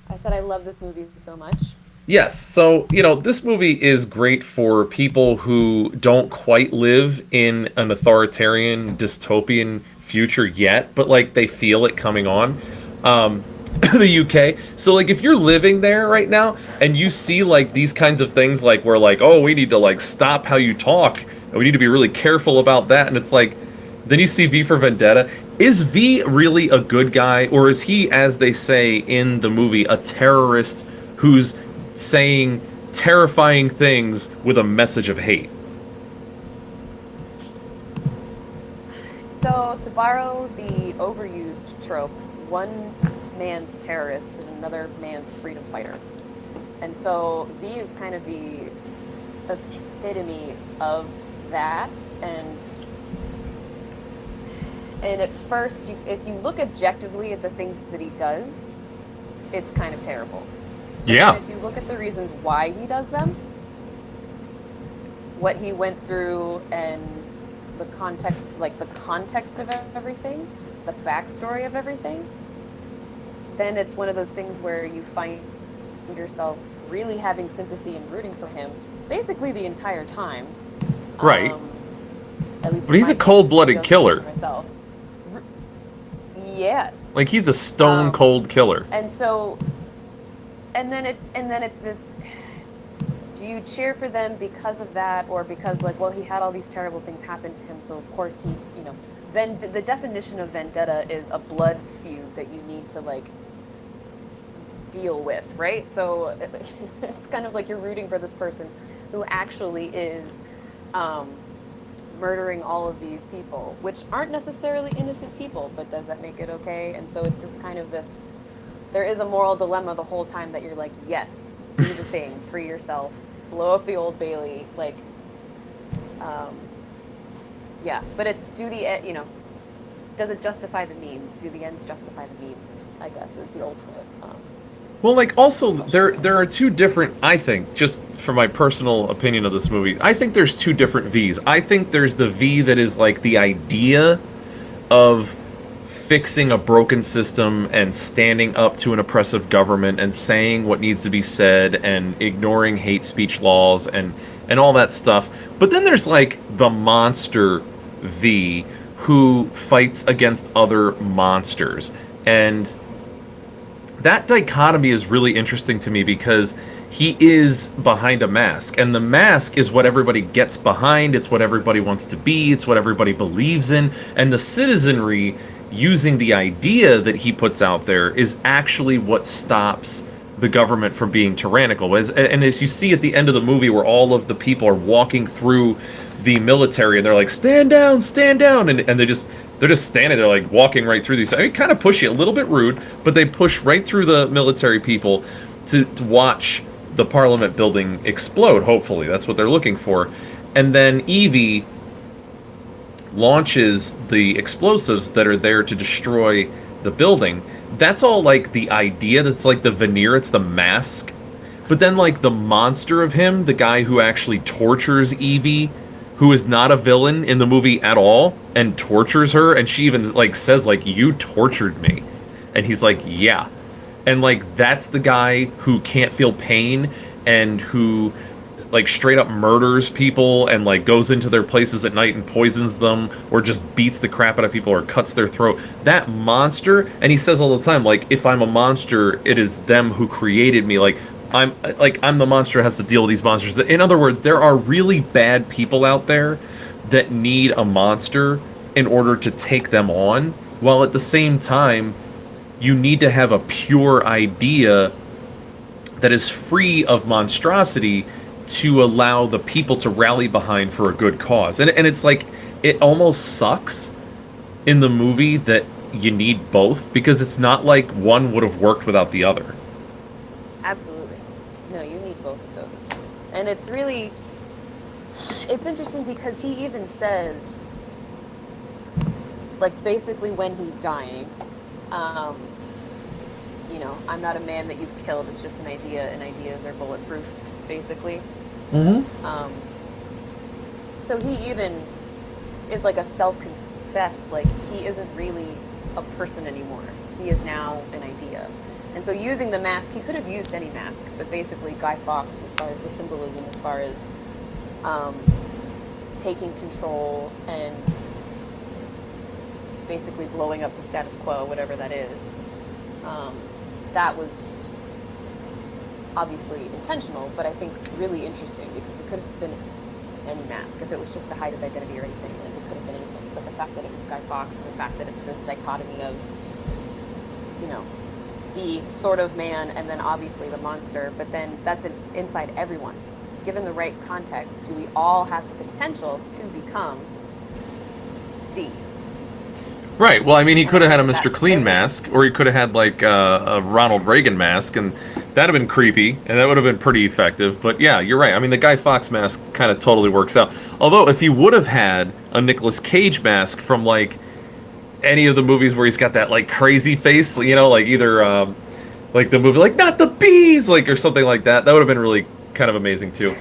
I said I love this movie so much. Yes, so, you know, this movie is great for people who don't quite live in an authoritarian, dystopian future yet, but, like, they feel it coming on. the UK. So like if you're living there right now and you see like these kinds of things, like where like, oh, we need to like stop how you talk and we need to be really careful about that, and it's like, then you see V for Vendetta. Is V really a good guy, or is he, as they say in the movie, a terrorist who's saying terrifying things with a message of hate? So, to borrow the overused trope, one man's terrorist is another man's freedom fighter. And so, V is kind of the epitome of that. And at first, if you look objectively at the things that he does, it's kind of terrible. Yeah. If you look at the reasons why he does them, what he went through, and the context, like the context of everything, the backstory of everything, then it's one of those things where you find yourself really having sympathy and rooting for him basically the entire time. Right. At least But he's a cold-blooded killer. Myself. Yes. Like he's a stone cold killer. And so, and then it's this. Do you cheer for them because of that, or because like, well, he had all these terrible things happen to him, so of course he, the definition of vendetta is a blood feud that you need to like deal with, right? So it's kind of like you're rooting for this person who actually is murdering all of these people, which aren't necessarily innocent people, but does that make it okay? And so it's just kind of this, there is a moral dilemma the whole time that you're like, yes, do the thing, free yourself, blow up the Old Bailey, like, yeah, but it's do the, does it justify the means? Do the ends justify the means, I guess, is the ultimate. Well, like, also, there are two different, I think, just from my personal opinion of this movie, I think there's two different Vs. I think there's the V that is, like, the idea of fixing a broken system and standing up to an oppressive government and saying what needs to be said and ignoring hate speech laws and all that stuff. But then there's, like, the monster V who fights against other monsters. And that dichotomy is really interesting to me because he is behind a mask, and the mask is what everybody gets behind, it's what everybody wants to be, it's what everybody believes in, and the citizenry using the idea that he puts out there is actually what stops the government from being tyrannical. And as you see at the end of the movie where all of the people are walking through the military and they're like, stand down, and they're just standing there, like, walking right through these. I mean, kind of pushy, a little bit rude, but they push right through the military people to watch the Parliament building explode, hopefully. That's what they're looking for. And then Evie launches the explosives that are there to destroy the building. That's all, like, the idea. That's, like, the veneer. It's the mask. But then, like, the monster of him, the guy who actually tortures Evie, who is not a villain in the movie at all, and tortures her, and she even, like, says, like, you tortured me. And he's like, yeah. And, like, that's the guy who can't feel pain, and who, like, straight up murders people, and, like, goes into their places at night and poisons them, or just beats the crap out of people, or cuts their throat. That monster, and he says all the time, like, if I'm a monster, it is them who created me, like, I'm the monster who has to deal with these monsters. In other words, there are really bad people out there that need a monster in order to take them on, while at the same time, you need to have a pure idea that is free of monstrosity to allow the people to rally behind for a good cause. And it's like, it almost sucks in the movie that you need both, because it's not like one would have worked without the other. Absolutely. No, you need both of those. And it's really, it's interesting because he even says, like, basically when he's dying, I'm not a man that you've killed, it's just an idea, and ideas are bulletproof, basically. Mm-hmm. So he even is like a self-confessed, like, he isn't really a person anymore. He is now an idea. And so using the mask, he could have used any mask, but basically Guy Fawkes, as far as the symbolism, as far as taking control and basically blowing up the status quo, whatever that is, that was obviously intentional, but I think really interesting because it could have been any mask. If it was just to hide his identity or anything, like it could have been anything. But the fact that it was Guy Fawkes and the fact that it's this dichotomy of, you know, the sort of man and then obviously the monster, but then that's inside everyone. Given the right context, do we all have the potential to become V? Right. Well, I mean, he could have had a Mr. Clean mask, or he could have had like a Ronald Reagan mask, and that'd have been creepy, and that would have been pretty effective. But yeah, you're right. I mean, the Guy Fawkes mask kind of totally works out. Although, if he would have had a Nicolas Cage mask from like any of the movies where he's got that like crazy face, you know, like either like the movie like Not the Bees, like or something like that, that would have been really kind of amazing too.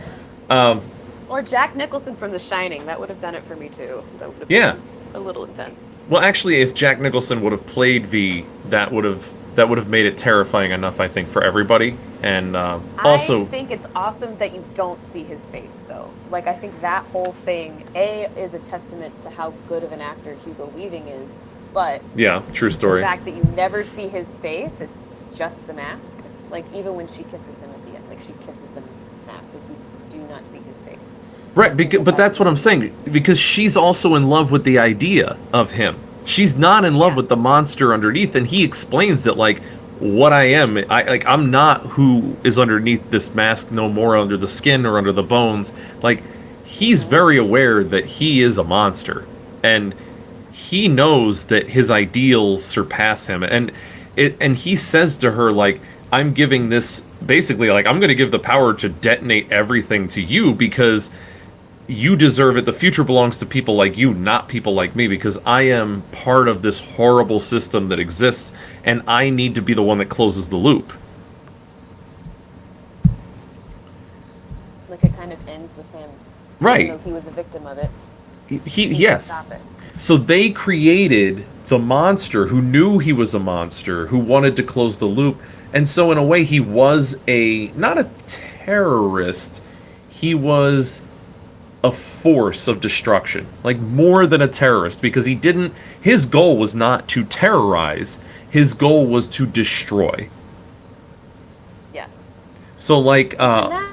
Or Jack Nicholson from The Shining, that would have done it for me too. That would have yeah. been a little intense. Well, actually, if Jack Nicholson would have played V, that would have made it terrifying enough, I think, for everybody. And also, I think it's awesome that you don't see his face, though. Like, I think that whole thing, is a testament to how good of an actor Hugo Weaving is, but yeah, true story. The fact that you never see his face, it's just the mask. Like, even when she kisses him at the end, like, she kisses the mask, like, you do not see his face. Right, but that's what I'm saying, because she's also in love with the idea of him. She's not in love with the monster underneath, and he explains that, like, what I am, I'm not who is underneath this mask no more, under the skin or under the bones. Like, he's very aware that he is a monster, and he knows that his ideals surpass him, and he says to her, like, I'm giving this, basically, like, I'm going to give the power to detonate everything to you because you deserve it. The future belongs to people like you, not people like me, because I am part of this horrible system that exists, and I need to be the one that closes the loop. Like, it kind of ends with him. Right. Even though he was a victim of it. He yes. Stop it. So they created the monster who knew he was a monster, who wanted to close the loop. And so in a way he was not a terrorist, he was a force of destruction, like more than a terrorist, because his goal was not to terrorize, his goal was to destroy. Yes. So like oh,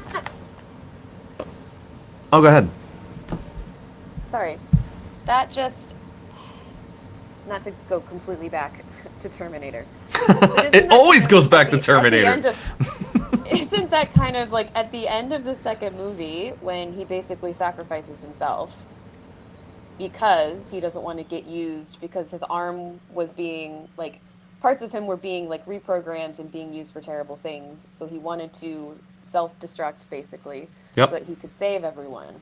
go ahead. Sorry. That just, not to go completely back to Terminator. It always goes back to Terminator. Isn't that kind of like at the end of the second movie when he basically sacrifices himself because he doesn't want to get used, because his arm was being, like, parts of him were being, like, reprogrammed and being used for terrible things, so he wanted to self-destruct basically, so that he could save everyone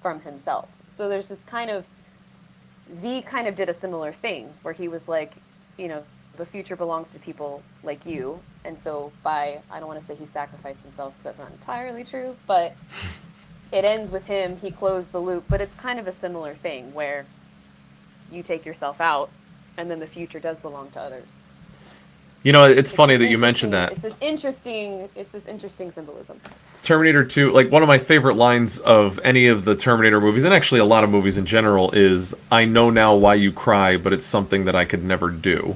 from himself. So there's this kind of, V kind of did a similar thing where he was like, you know, the future belongs to people like you, and so I don't want to say he sacrificed himself because that's not entirely true, but it ends with him, he closed the loop, but it's kind of a similar thing where you take yourself out and then the future does belong to others. You know, it's funny that you mentioned that. It's this interesting symbolism. Terminator 2, like, one of my favorite lines of any of the Terminator movies, and actually a lot of movies in general, is, I know now why you cry, but it's something that I could never do.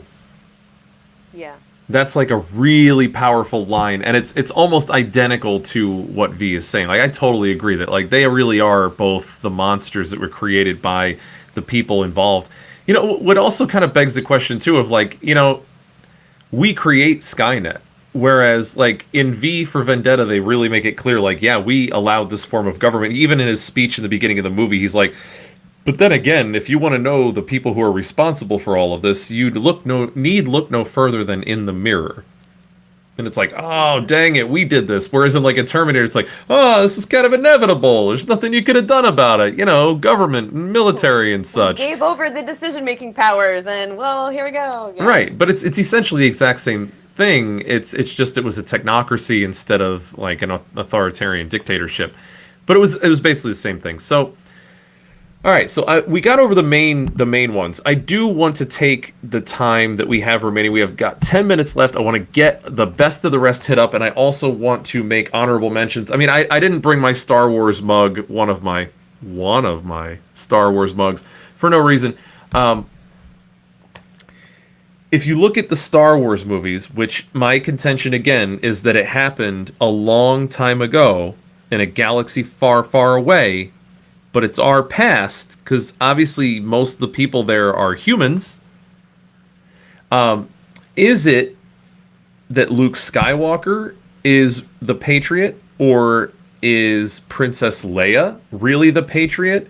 Yeah. That's like a really powerful line, and it's almost identical to what V is saying. Like, I totally agree that, like, they really are both the monsters that were created by the people involved. You know, what also kind of begs the question, too, of, like, you know, we create Skynet, whereas, like, in V for Vendetta, they really make it clear, like, yeah, we allowed this form of government. Even in his speech in the beginning of the movie, he's like, but then again, if you want to know the people who are responsible for all of this, you'd look no further than in the mirror. And it's like, oh, dang it, we did this. Whereas in, like, a Terminator, it's like, oh, this was kind of inevitable. There's nothing you could have done about it. You know, government and military and such. We gave over the decision-making powers, and, well, here we go. Yeah. Right, but it's essentially the exact same thing. It's just it was a technocracy instead of, like, an authoritarian dictatorship. But it was basically the same thing. So, all right, so we got over the main ones. I do want to take the time that we have remaining. We have got 10 minutes left. I want to get the best of the rest hit up, and I also want to make honorable mentions. I mean, I didn't bring my Star Wars mug, one of my Star Wars mugs, for no reason. if you look at the Star Wars movies, which my contention again is that it happened a long time ago in a galaxy far, far away, but it's our past because obviously most of the people there are humans. Is it that Luke Skywalker is the Patriot, or is Princess Leia really the Patriot,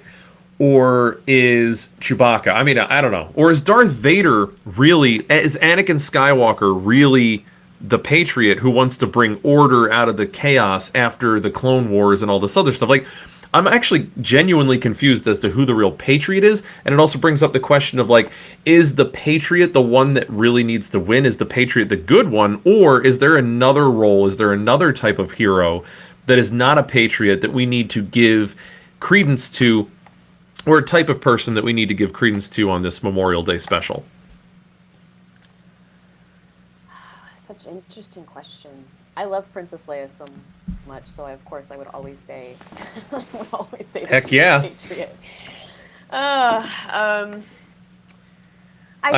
or is Chewbacca? I mean, I don't know. Or is Darth Vader really, is Anakin Skywalker really the Patriot who wants to bring order out of the chaos after the Clone Wars and all this other stuff? Like, I'm actually genuinely confused as to who the real Patriot is, and it also brings up the question of, like, is the Patriot the one that really needs to win? Is the Patriot the good one? Or is there another role? Is there another type of hero that is not a Patriot that we need to give credence to, or a type of person that we need to give credence to on this Memorial Day special? Such interesting questions. I love Princess Leia so much, so of course I would always say, Heck she's yeah. a Patriot. I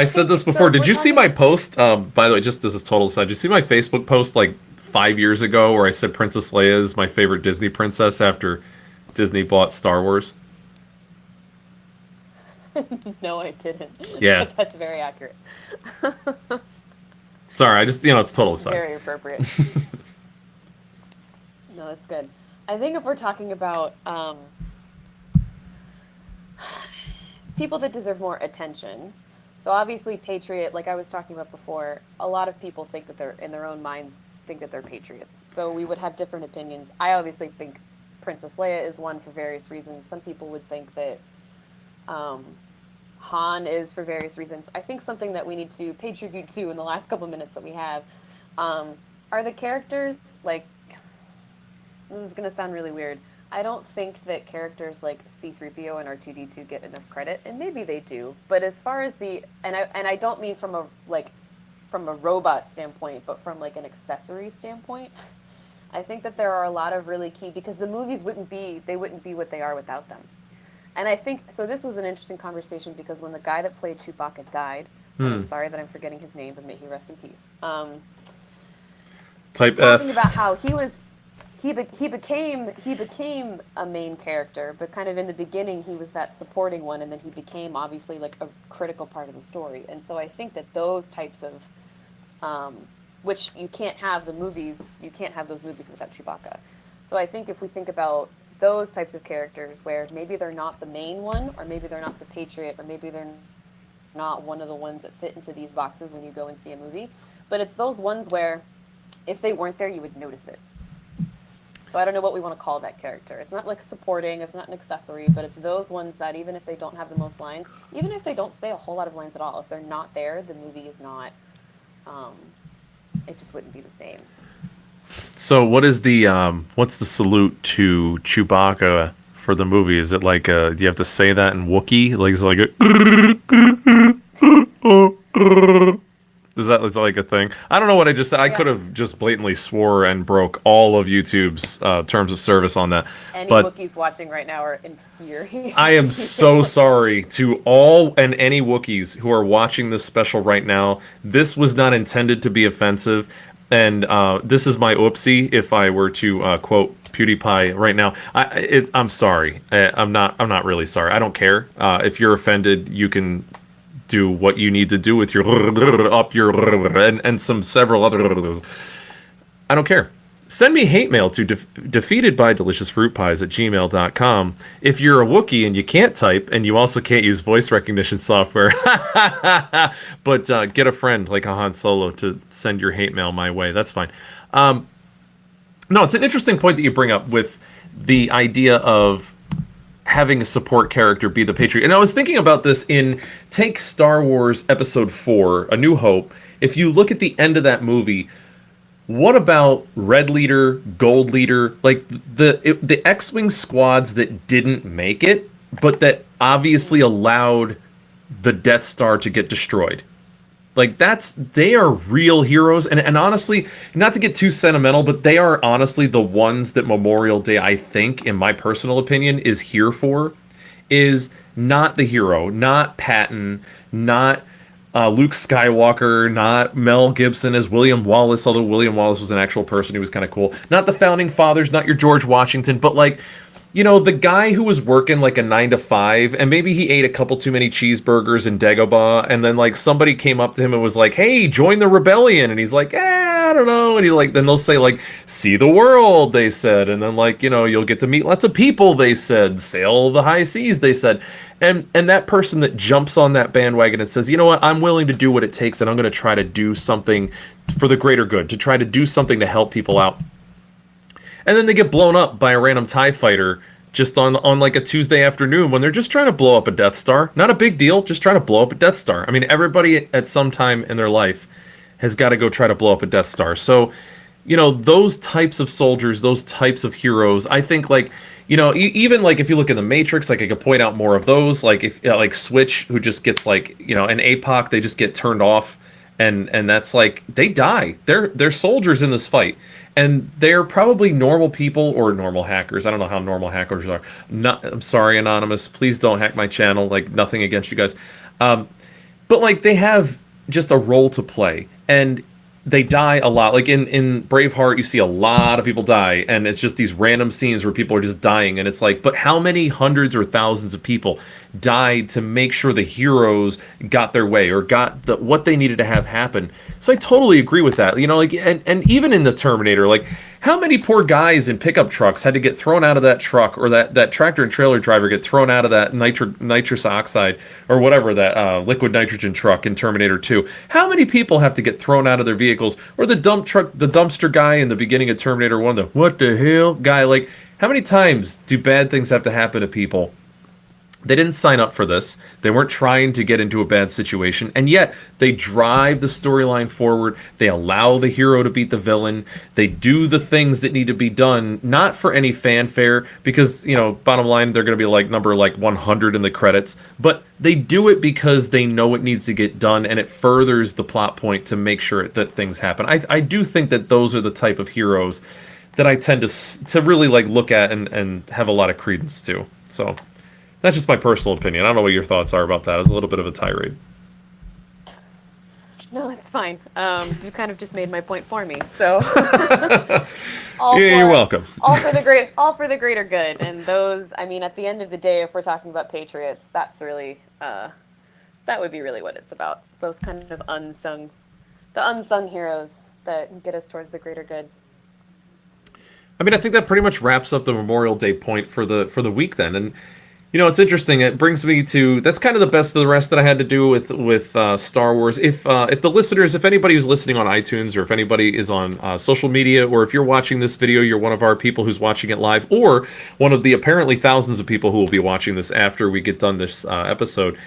said this before. Did you see my post? By the way, just as a total aside, did you see my Facebook post like 5 years ago where I said Princess Leia is my favorite Disney princess after Disney bought Star Wars? No, I didn't. Yeah. That's very accurate. Sorry, I just, it's total aside. Very appropriate. No, that's good. I think if we're talking about people that deserve more attention, so obviously Patriot, like I was talking about before, a lot of people think that they're, in their own minds, think that they're patriots. So we would have different opinions. I obviously think Princess Leia is one for various reasons. Some people would think that Han is for various reasons. I think something that we need to pay tribute to in the last couple minutes that we have are the characters. Like, this is going to sound really weird. I don't think that characters like C-3PO and R2-D2 get enough credit, and maybe they do. But as far as the, and I don't mean from a robot standpoint, but from like an accessory standpoint, I think that there are a lot of really key, because the movies wouldn't be what they are without them. And I think, so this was an interesting conversation because when the guy that played Chewbacca died, I'm sorry that I'm forgetting his name, but may he rest in peace. Type talking F. about how he became a main character, but kind of in the beginning he was that supporting one, and then he became obviously like a critical part of the story. And so I think that those types of, which you can't have those movies without Chewbacca. So I think if we think about those types of characters where maybe they're not the main one, or maybe they're not the Patriot, or maybe they're not one of the ones that fit into these boxes when you go and see a movie, but it's those ones where if they weren't there, you would notice it. So I don't know what we want to call that character. It's not like supporting, it's not an accessory, but it's those ones that even if they don't have the most lines, even if they don't say a whole lot of lines at all, if they're not there, the movie is not, it just wouldn't be the same. So what is the what's the salute to Chewbacca for the movie? Is it like do you have to say that in Wookiee? Like is it like is that like a thing? I don't know what I just said. I could have just blatantly swore and broke all of YouTube's terms of service on that. Any but Wookiees watching right now are infuriated. I am so sorry to all and any Wookiees who are watching this special right now. This was not intended to be offensive. And this is my oopsie. If I were to quote PewDiePie right now, I'm sorry. I'm not really sorry. I don't care. If you're offended, you can do what you need to do with your up your and several other. I don't care. Send me hate mail to defeatedbydeliciousfruitpies@gmail.com. If you're a Wookiee and you can't type and you also can't use voice recognition software, but get a friend like a Han Solo to send your hate mail my way. That's fine. No, it's an interesting point that you bring up with the idea of having a support character be the Patriot. And I was thinking about this take Star Wars Episode 4, A New Hope. If you look at the end of that movie, what about Red Leader, Gold Leader, like the X-Wing squads that didn't make it, but that obviously allowed the Death Star to get destroyed? Like they are real heroes, and honestly, not to get too sentimental, but they are honestly the ones that Memorial Day, I think, in my personal opinion, is here for, is not the hero, not Patton, not Luke Skywalker, not Mel Gibson as William Wallace, although William Wallace was an actual person who was kind of cool. Not the founding fathers, not your George Washington, but like, you know, the guy who was working like a 9 to 5, and maybe he ate a couple too many cheeseburgers in Dagobah, and then like somebody came up to him and was like, "Hey, join the rebellion," and he's like, I don't know, and he like, then they'll say like, "See the world," they said, and then like, you know, you'll get to meet lots of people, they said, sail the high seas, they said, and that person that jumps on that bandwagon and says, you know what, I'm willing to do what it takes, and I'm going to try to do something for the greater good, to try to do something to help people out. And then they get blown up by a random TIE fighter just on like a Tuesday afternoon when they're just trying to blow up a Death Star. Not a big deal, just trying to blow up a Death Star. I mean, everybody at some time in their life has got to go try to blow up a Death Star. So, you know, those types of soldiers, those types of heroes, I think, like, you know, even like if you look at the Matrix, like I could point out more of those, like if like Switch, who just gets like, you know, an APOC, they just get turned off, and that's like, they die. They're soldiers in this fight. And they're probably normal people or normal hackers. I don't know how normal hackers are. I'm sorry, Anonymous. Please don't hack my channel. Like, nothing against you guys. But, like, they have just a role to play. And they die a lot. Like, in Braveheart, you see a lot of people die. And it's just these random scenes where people are just dying. And it's like, but how many hundreds or thousands of people died to make sure the heroes got their way or got what they needed to have happen? So I totally agree with that. You know, like, and even in the Terminator, like, how many poor guys in pickup trucks had to get thrown out of that truck, or that tractor and trailer driver get thrown out of that nitrous oxide or whatever, that liquid nitrogen truck in Terminator 2? How many people have to get thrown out of their vehicles? Or the dumpster guy in the beginning of Terminator 1, the what the hell guy? Like, how many times do bad things have to happen to people? They didn't sign up for this. They weren't trying to get into a bad situation, and yet they drive the storyline forward. They allow the hero to beat the villain. They do the things that need to be done, not for any fanfare, because, you know, bottom line, they're going to be like number like 100 in the credits, but they do it because they know it needs to get done, and it furthers the plot point to make sure that things happen. I do think that those are the type of heroes that I tend to really like look at and have a lot of credence to. So that's just my personal opinion. I don't know what your thoughts are about that. It was a little bit of a tirade. No, it's fine. You kind of just made my point for me. So you're welcome. All for the greater good. And those, I mean, at the end of the day, if we're talking about patriots, that's really that would be really what it's about. Those kind of unsung heroes that get us towards the greater good. I mean, I think that pretty much wraps up the Memorial Day point for the week then. And you know, it's interesting. It brings me to, that's kind of the best of the rest that I had to do with Star Wars. If the listeners, if anybody who's listening on iTunes, or if anybody is on social media, or if you're watching this video, you're one of our people who's watching it live, or one of the apparently thousands of people who will be watching this after we get done this episode,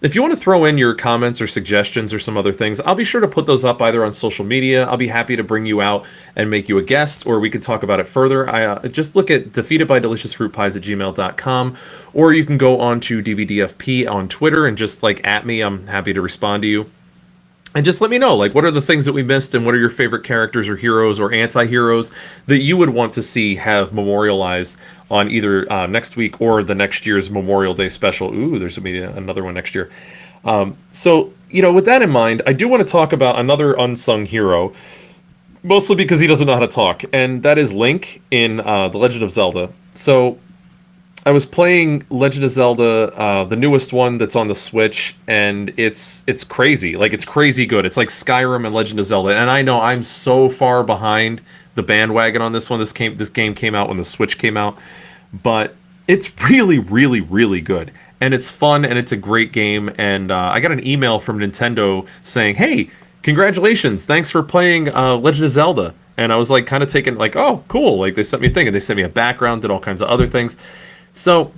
if you want to throw in your comments or suggestions or some other things, I'll be sure to put those up either on social media. I'll be happy to bring you out and make you a guest, or we could talk about it further. I just look at defeatedbydeliciousfruitpies@gmail.com, or you can go on to DBDFP on Twitter and just like at me. I'm happy to respond to you. And just let me know, like, what are the things that we missed, and what are your favorite characters or heroes or anti-heroes that you would want to see have memorialized on either next week or the next year's Memorial Day special. Ooh, there's going to be another one next year. So, you know, with that in mind, I do want to talk about another unsung hero, mostly because he doesn't know how to talk, and that is Link in The Legend of Zelda. So I was playing Legend of Zelda, the newest one that's on the Switch, and it's crazy. Like, it's crazy good. It's like Skyrim and Legend of Zelda, and I know I'm so far behind the bandwagon on this one. This game came out when the Switch came out, but it's really, really, really good, and it's fun, and it's a great game. And I got an email from Nintendo saying, "Hey, congratulations! Thanks for playing Legend of Zelda." And I was like, kind of taken, like, "Oh, cool!" Like, they sent me a thing, and they sent me a background, did all kinds of other things. So,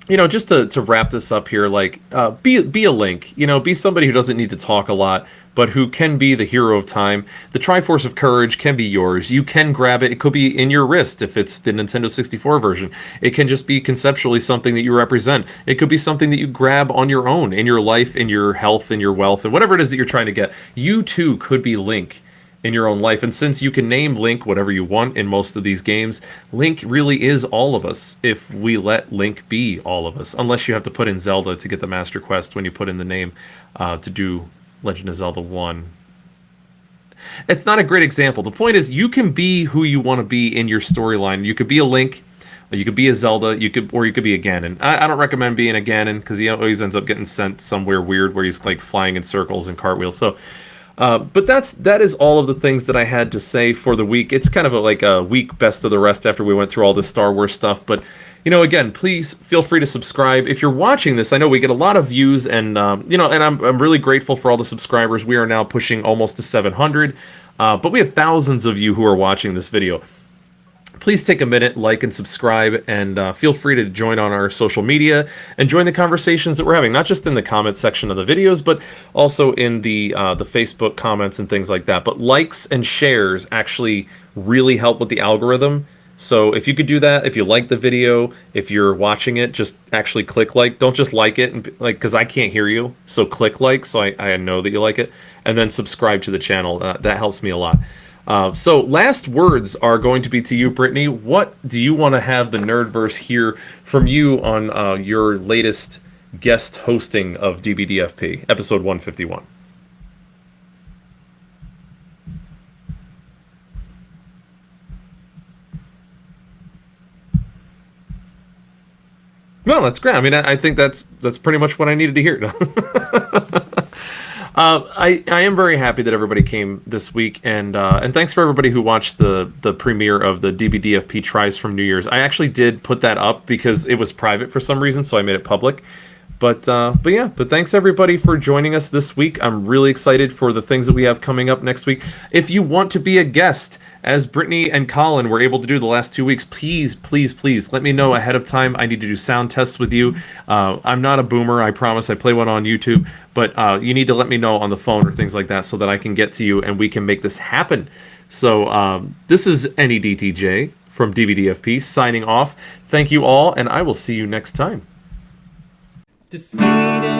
you know, just to wrap this up here, like, be a Link. You know, be somebody who doesn't need to talk a lot, but who can be the hero of time. The Triforce of Courage can be yours. You can grab it. It could be in your wrist if it's the Nintendo 64 version. It can just be conceptually something that you represent. It could be something that you grab on your own, in your life, in your health, in your wealth, and whatever it is that you're trying to get. You, too, could be Link. in your own life. And since you can name Link whatever you want in most of these games, Link really is all of us if we let Link be all of us. Unless you have to put in Zelda to get the Master Quest when you put in the name to do Legend of Zelda 1. It's not a great example. The point is, you can be who you want to be in your storyline. You could be a Link, or you could be a Zelda, you could be a Ganon. I don't recommend being a Ganon because he always ends up getting sent somewhere weird where he's like flying in circles and cartwheels. So, but that is all of the things that I had to say for the week. It's kind of like a week best of the rest after we went through all this Star Wars stuff. But again, please feel free to subscribe. If you're watching this, I know we get a lot of views, and and I'm really grateful for all the subscribers. We are now pushing almost to 700, but we have thousands of you who are watching this video. Please take a minute, like and subscribe, and feel free to join on our social media and join the conversations that we're having, not just in the comment section of the videos, but also in the Facebook comments and things like that. But likes and shares actually really help with the algorithm. So if you could do that, if you like the video, if you're watching it, just actually click like. Don't just like it, and because I can't hear you. So click like, so I know that you like it, and then subscribe to the channel. That helps me a lot. So last words are going to be to you, Brittany. What do you want to have the Nerdverse hear from you on your latest guest hosting of DBDFP, episode 151? Well, that's great. I mean, I think that's pretty much what I needed to hear. I am very happy that everybody came this week, and thanks for everybody who watched the premiere of the DBDFP Tries from New Year's. I actually did put that up because it was private for some reason, so I made it public. But thanks everybody for joining us this week. I'm really excited for the things that we have coming up next week. If you want to be a guest, as Brittany and Colin were able to do the last 2 weeks, please let me know ahead of time. I need to do sound tests with you. I'm not a boomer, I promise. I play one on YouTube, but you need to let me know on the phone or things like that so that I can get to you and we can make this happen. So this is NEDTJ from DBDFP signing off. Thank you all, and I will see you next time. Defeated.